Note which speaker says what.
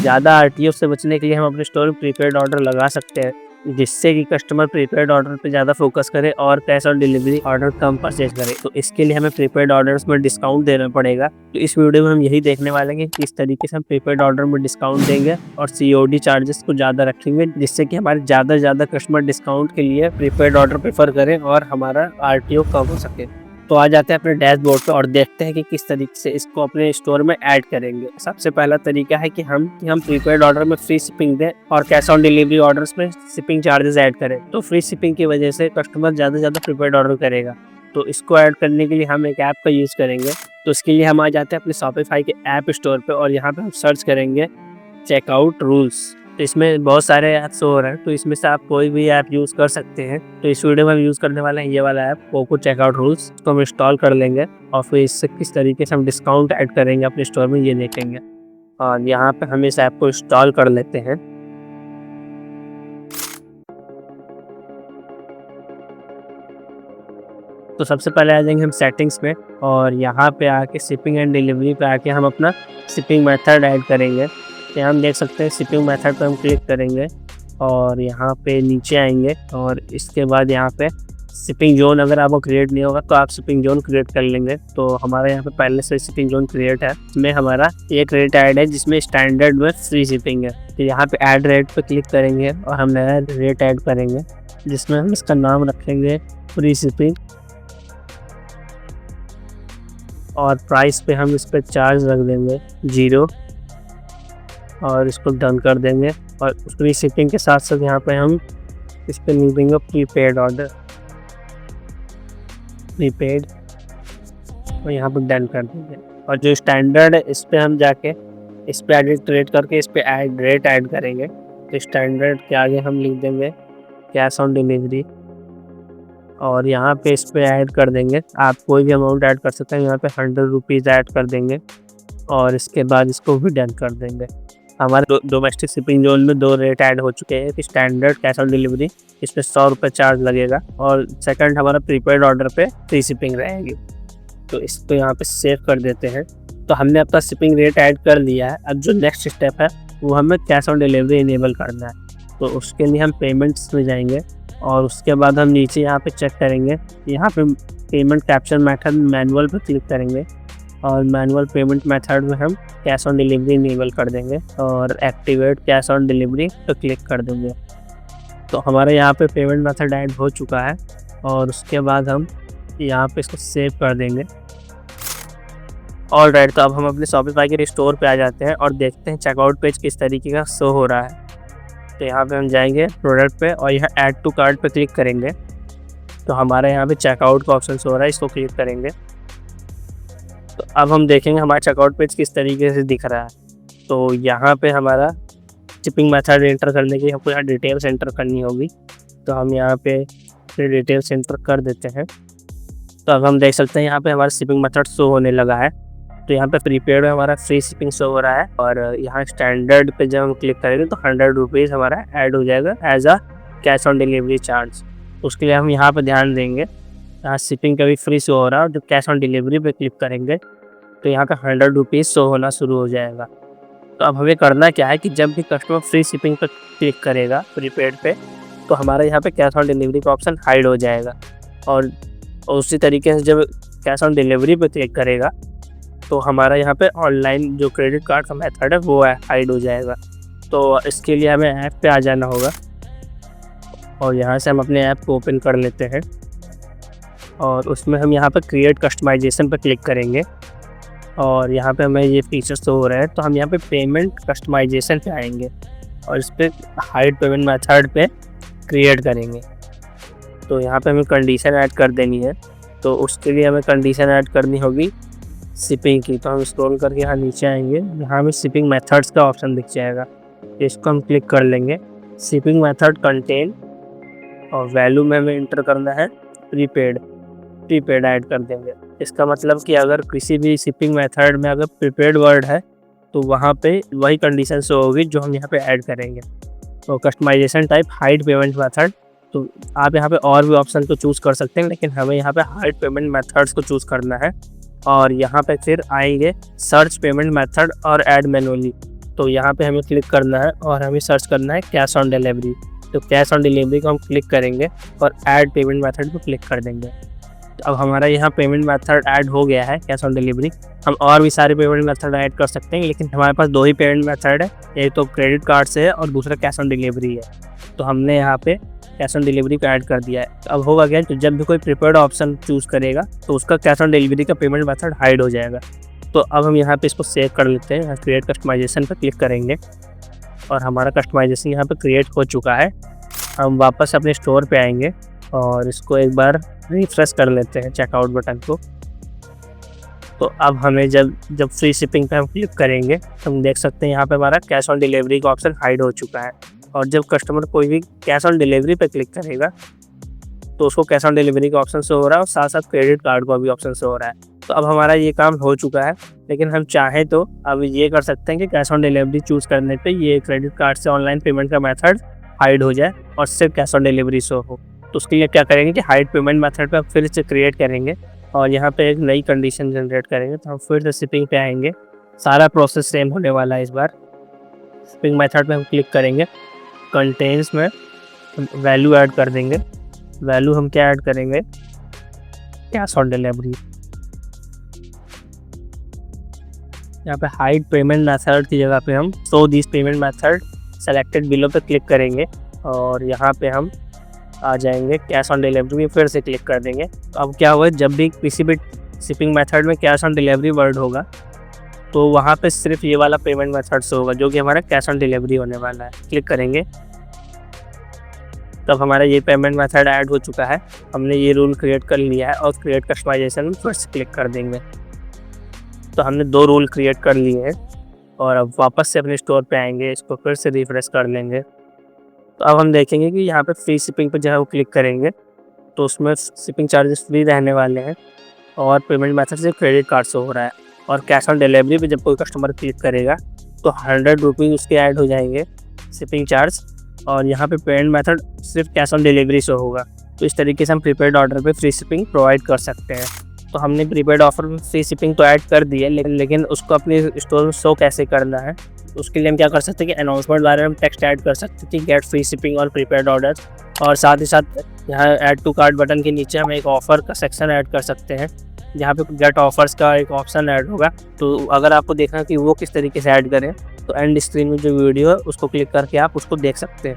Speaker 1: ज़्यादा आरटीओ से बचने के लिए हम अपने स्टोर में प्रीपेड ऑर्डर लगा सकते हैं, जिससे कि कस्टमर प्रीपेड ऑर्डर पे ज़्यादा फोकस करे और cash on delivery order come purchase करे। तो इसके लिए हमें प्रीपेड ऑर्डर्स में डिस्काउंट देना पड़ेगा। तो इस वीडियो में हम यही देखने वाले हैं कि किस तरीके से हम प्रीपेड ऑर्डर में डिस्काउंट देंगे और सीओडी चार्जेस को ज़्यादा रखेंगे, जिससे कि हमारे ज़्यादा से ज़्यादा कस्टमर डिस्काउंट के लिए प्रीपेड ऑर्डर प्रेफर करें और हमारा आरटीओ कम हो सके। तो आ जाते हैं अपने डैशबोर्ड पे और देखते हैं कि किस तरीके से इसको अपने स्टोर में ऐड करेंगे। सबसे पहला तरीका है कि हम प्रीपेड ऑर्डर में फ्री शिपिंग दें और कैश ऑन डिलीवरी ऑर्डर्स में शिपिंग चार्जेस ऐड करें। तो फ्री शिपिंग की वजह से कस्टमर ज़्यादा से ज़्यादा प्रीपेड ऑर्डर करेगा। तो इसको ऐड करने के लिए हम एक ऐप का यूज़ करेंगे। तो इसके लिए हम आ जाते हैं अपने शॉपिफाई के ऐप स्टोर पर और यहाँ पर हम सर्च करेंगे चेकआउट रूल्स। तो इसमें बहुत सारे ऐप्स हो रहे हैं, तो इसमें से आप कोई भी ऐप यूज़ कर सकते हैं। तो इस वीडियो में हम यूज़ करने वाले हैं ये वाला ऐप पोको चेकआउट रूल्स। तो हम इंस्टॉल कर लेंगे और फिर इससे किस तरीके से हम डिस्काउंट ऐड करेंगे अपने स्टोर में ये देखेंगे। और यहाँ पे हम इस ऐप को इंस्टॉल कर लेते हैं। तो सबसे पहले आ जाएंगे हम सेटिंग्स में और यहाँ पे आके शिपिंग एंड डिलीवरी पे आके हम अपना शिपिंग मेथड ऐड करेंगे। यहाँ हम देख सकते हैं शिपिंग मेथड पर हम क्लिक करेंगे और यहाँ पे नीचे आएंगे और इसके बाद यहाँ पे शिपिंग जोन अगर आपको क्रिएट नहीं होगा तो आप शिपिंग जोन क्रिएट कर लेंगे। तो हमारे यहाँ पे पहले से शिपिंग जोन क्रिएट है, इसमें हमारा एक रेट ऐड है जिसमें स्टैंडर्ड में फ्री शिपिंग है। तो यहाँ पे ऐड रेट पे क्लिक करेंगे और हम नया रेट ऐड करेंगे जिसमें हम इसका नाम रखेंगे फ्री शिपिंग और प्राइस पे हम इस पर चार्ज रख देंगे 0 और इसको डन कर देंगे। और फ्री शिपिंग के साथ साथ यहाँ पे हम इस पर लिख देंगे प्रीपेड ऑर्डर प्रीपेड और यहाँ पर डन कर देंगे। और जो स्टैंडर्ड है इस पर हम जाके इस पर एडिट रेट करके इस पर ऐड रेट ऐड करेंगे। तो स्टैंडर्ड के आगे हम लिख देंगे कैश ऑन डिलीवरी और यहाँ पे इस पर ऐड कर देंगे। आप कोई भी अमाउंट ऐड कर सकते हैं, यहाँ पे 100 रुपीज़ ऐड कर देंगे और इसके बाद इसको भी डन कर देंगे। हमारे डोमेस्टिक शिपिंग जोन में 2 रेट ऐड हो चुके हैं कि स्टैंडर्ड कैश ऑन डिलीवरी इस पर 100 रुपये चार्ज लगेगा और सेकंड हमारा प्रीपेड ऑर्डर पे फ्री शिपिंग रहेगी। तो इसको यहाँ पे सेव कर देते हैं। तो हमने अपना शिपिंग रेट ऐड कर लिया है। अब जो नेक्स्ट स्टेप है वो हमें कैश ऑन डिलीवरी इनेबल करना है। तो उसके लिए हम पेमेंट्स में जाएंगे और उसके बाद हम नीचे यहाँ पे चेक करेंगे, यहाँ पे पेमेंट कैप्चर मेथड मैनुअल पे क्लिक करेंगे और मैनुअल पेमेंट मेथड में हम कैश ऑन डिलीवरी इनेबल कर देंगे और एक्टिवेट कैश ऑन डिलीवरी पे क्लिक कर देंगे। तो हमारे यहाँ पे पेमेंट मेथड ऐड हो चुका है और उसके बाद हम यहाँ पे इसको सेव कर देंगे। ऑलराइट, तो अब हम अपने शॉपिफाई के स्टोर पे आ जाते हैं और देखते हैं चेकआउट पेज किस तरीके का शो हो रहा है। तो यहाँ पे हम जाएंगे प्रोडक्ट पे और यहाँ ऐड टू कार्ट पे क्लिक करेंगे। तो हमारे यहाँ पे चेकआउट का ऑप्शन शो हो रहा है, इसको क्लिक करेंगे। तो अब हम देखेंगे हमारा चेकआउट पेज किस तरीके से दिख रहा है। तो यहाँ पे हमारा शिपिंग मेथड एंटर करने के लिए हमको यहाँ डिटेल्स एंटर करनी होगी। तो हम यहाँ पे डिटेल्स एंटर कर देते हैं। तो अब हम देख सकते हैं यहाँ पे हमारा शिपिंग मेथड शो होने लगा है। तो यहाँ पे प्रीपेड में हमारा फ्री शिपिंग शो हो रहा है और यहाँ स्टैंडर्ड पे जब हम क्लिक करेंगे तो 100 रुपीज़ हमारा ऐड हो जाएगा as a cash on delivery charge. उसके लिए हम यहाँ पे ध्यान देंगे, यहाँ शिपिंग का भी फ्री शो हो रहा है और जब कैश ऑन डिलीवरी पे क्लिक करेंगे तो यहाँ पे 100 रुपीज़ शो होना शुरू हो जाएगा। तो अब हमें करना क्या है कि जब भी कस्टमर फ्री शिपिंग पर क्लिक करेगा प्रीपेड पे तो हमारे यहाँ पे कैश ऑन डिलीवरी का ऑप्शन हाइड हो जाएगा और उसी तरीके से जब कैश ऑन डिलीवरी पे क्लिक करेगा तो हमारा यहाँ पे ऑनलाइन जो क्रेडिट कार्ड का मेथड है वो हाइड हो जाएगा। तो इसके लिए हमें ऐप पे आ जाना होगा और यहाँ से हम अपने ऐप को ओपन कर लेते हैं और उसमें हम यहाँ पर क्रिएट कस्टमाइजेशन पर क्लिक करेंगे और यहाँ पे हमें ये फीचर्स तो हो रहे हैं। तो हम यहाँ पे पेमेंट कस्टमाइजेशन पे आएंगे और इस पर हाइड पेमेंट मेथड पे क्रिएट करेंगे। तो यहाँ पे हमें कंडीशन ऐड कर देनी है। तो उसके लिए हमें कंडीशन ऐड करनी होगी शिपिंग की। तो हम स्क्रॉल करके यहाँ नीचे आएंगे, यहाँ हमें शिपिंग मेथड्स का ऑप्शन दिख जाएगा। इसको हम क्लिक कर लेंगे। शिपिंग मेथड कंटेन और वैल्यू में हमें इंटर करना है प्रीपेड ऐड कर देंगे। इसका मतलब कि अगर किसी भी शिपिंग मेथड में अगर प्रीपेड वर्ड है तो वहाँ पे वही कंडीशन शो होगी जो हम यहाँ पे ऐड करेंगे। तो customization type hide payment method, तो आप यहाँ पे और भी ऑप्शन को चूज़ कर सकते हैं लेकिन हमें यहाँ पे हाइड पेमेंट मेथड्स को चूज़ करना है। और यहाँ पे फिर आएंगे सर्च पेमेंट मेथड और ऐड मैनुअली। तो यहाँ पे हमें क्लिक करना है और हमें सर्च करना है कैश ऑन डिलीवरी। तो कैश ऑन डिलीवरी को हम क्लिक करेंगे और ऐड पेमेंट मेथड पर क्लिक कर देंगे। तो अब हमारा यहाँ पेमेंट मेथड ऐड हो गया है कैश ऑन डिलीवरी। हम और भी सारे पेमेंट मेथड ऐड कर सकते हैं, लेकिन हमारे पास 2 ही पेमेंट मेथड है, एक तो क्रेडिट कार्ड से है और दूसरा कैश ऑन डिलीवरी है। तो हमने यहाँ पे कैश ऑन डिलीवरी को ऐड कर दिया है। अब होगा क्या, तो जब भी कोई प्रीपेड ऑप्शन चूज़ करेगा तो उसका कैश ऑन डिलीवरी का पेमेंट मेथड हाइड हो जाएगा। तो अब हम यहाँ पे इसको सेव कर लेते हैं, क्रिएट कस्टमाइजेशन पर क्लिक करेंगे और हमारा कस्टमाइजेशन यहाँ पे क्रिएट हो चुका है। हम वापस अपने स्टोर पे आएंगे और इसको एक बार रिफ्रेश कर लेते हैं चेकआउट बटन को। तो अब हमें जब फ्री शिपिंग पे हम क्लिक करेंगे तो हम देख सकते हैं यहाँ पे हमारा कैश ऑन डिलीवरी का ऑप्शन हाइड हो चुका है। और जब कस्टमर कोई भी कैश ऑन डिलीवरी पे क्लिक करेगा तो उसको कैश ऑन डिलीवरी का ऑप्शन शो हो रहा है और साथ साथ क्रेडिट कार्ड का भी ऑप्शन शो हो रहा है। तो अब हमारा ये काम हो चुका है, लेकिन हम चाहें तो अब ये कर सकते हैं कि कैश ऑन डिलीवरी चूज़ करने पे ये क्रेडिट कार्ड से ऑनलाइन पेमेंट का मेथड हाइड हो जाए और सिर्फ कैश ऑन डिलीवरी शो हो। तो उसके लिए क्या करेंगे कि हाइड पेमेंट मेथड पर फिर से क्रिएट करेंगे और यहाँ पे एक नई कंडीशन जनरेट करेंगे। तो हम फिर से शिपिंग पे आएंगे, सारा प्रोसेस सेम होने वाला है। इस बार शिपिंग मेथड पे हम क्लिक करेंगे, कंटेंट्स में वैल्यू ऐड कर देंगे। वैल्यू हम क्या ऐड करेंगे, कैश ऑन डिलीवरी। यहाँ पे हाइड पेमेंट मेथड की जगह पे हम show this payment method selected below पे क्लिक करेंगे और यहाँ पे हम आ जाएंगे कैश ऑन डिलीवरी में, फिर से क्लिक कर देंगे। तो अब क्या हुआ, जब भी किसी भी शिपिंग मेथड में कैश ऑन डिलीवरी वर्ड होगा तो वहाँ पे सिर्फ ये वाला पेमेंट मेथड से होगा जो कि हमारा कैश ऑन डिलीवरी होने वाला है। क्लिक करेंगे तब हमारा ये पेमेंट मेथड ऐड हो चुका है। हमने ये रूल क्रिएट कर लिया है और क्रिएट कस्टमाइजेशन में फिर से क्लिक कर देंगे। तो हमने 2 रूल क्रिएट कर लिए हैं और अब वापस से अपने स्टोर पे आएंगे, इसको फिर से रिफ्रेश कर लेंगे। तो अब हम देखेंगे कि यहाँ पे फ्री शिपिंग पे जब वो क्लिक करेंगे तो उसमें शिपिंग चार्जेस फ्री रहने वाले हैं और पेमेंट मेथड से क्रेडिट कार्ड से हो रहा है। और कैश ऑन डिलीवरी पे जब कोई कस्टमर क्लिक करेगा तो 100 रुपीज़ उसके ऐड हो जाएंगे शिपिंग चार्ज, और यहाँ पे पेमेंट मेथड सिर्फ कैश ऑन डिलीवरी से होगा। तो इस तरीके से हम प्रीपेड ऑर्डर पे फ्री शिपिंग प्रोवाइड कर सकते हैं। तो हमने प्रीपेड ऑफर में फ्री शिपिंग तो ऐड कर दी है, लेकिन उसको अपने स्टोर में शो कैसे करना है, उसके लिए हम क्या कर सकते हैं कि अनाउंसमेंट द्वारा हम टेक्स्ट ऐड कर सकते हैं, गेट फ्री शिपिंग और प्रीपेड ऑर्डर। और साथ ही साथ यहाँ ऐड टू कार्ट बटन के नीचे हम एक ऑफ़र का सेक्शन ऐड कर सकते हैं, जहाँ पे गेट ऑफर्स का एक ऑप्शन ऐड होगा। तो अगर आपको देखना कि वो किस तरीके से ऐड करें तो एंड स्क्रीन में जो वीडियो है उसको क्लिक करके आप उसको देख सकते हैं।